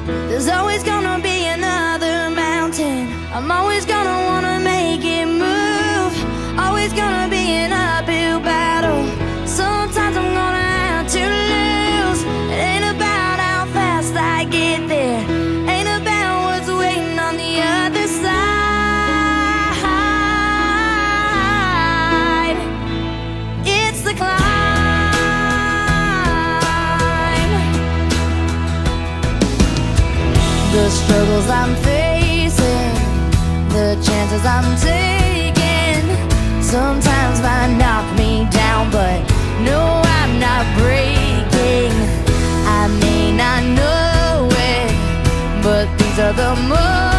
There's always gonna be another mountain. I'm always gonna wanna make it move. Always gonna be an uphill battle. Sometimes I'm gonna have to lose. It ain't about how fast I get there. Ain't about what's waiting on the other side. It's the climb. The struggles I'm facing, the chances I'm taking, sometimes might knock me down, but no, I'm not breaking. I may not know it, but these are the moments